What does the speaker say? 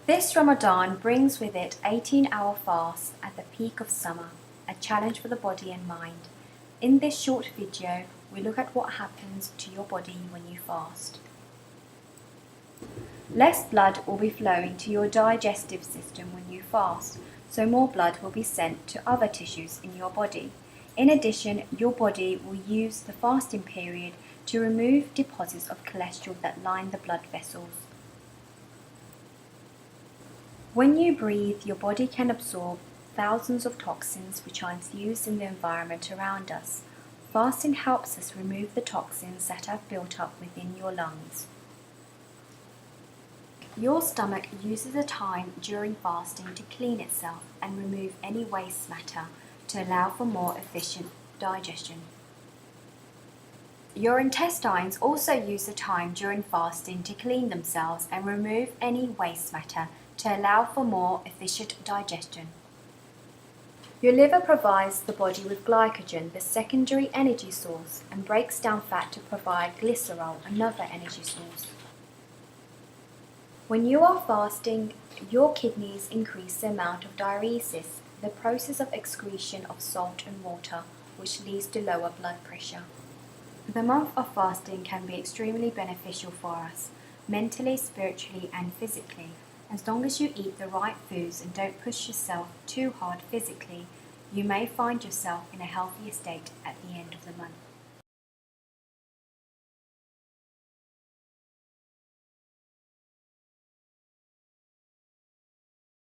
This Ramadan brings with it 18-hour fast at the peak of summer, a challenge for the body and mind. In this short video, we look at what happens to your body when you fast. Less blood will be flowing to your digestive system when you fast, so more blood will be sent to other tissues in your body. In addition, your body will use the fasting period to remove deposits of cholesterol that line the blood vessels. When you breathe, your body can absorb thousands of toxins which are infused in the environment around us. Fasting helps us remove the toxins that have built up within your lungs. Your stomach uses the time during fasting to clean itself and remove any waste matter to allow for more efficient digestion. Your intestines also use the time during fasting to clean themselves and remove any waste matter to allow for more efficient digestion. Your liver provides the body with glycogen, the secondary energy source, and breaks down fat to provide glycerol, another energy source. When you are fasting, your kidneys increase the amount of diuresis, the process of excretion of salt and water, which leads to lower blood pressure. The month of fasting can be extremely beneficial for us, mentally, spiritually, and physically. As long as you eat the right foods and don't push yourself too hard physically, you may find yourself in a healthier state at the end of the month.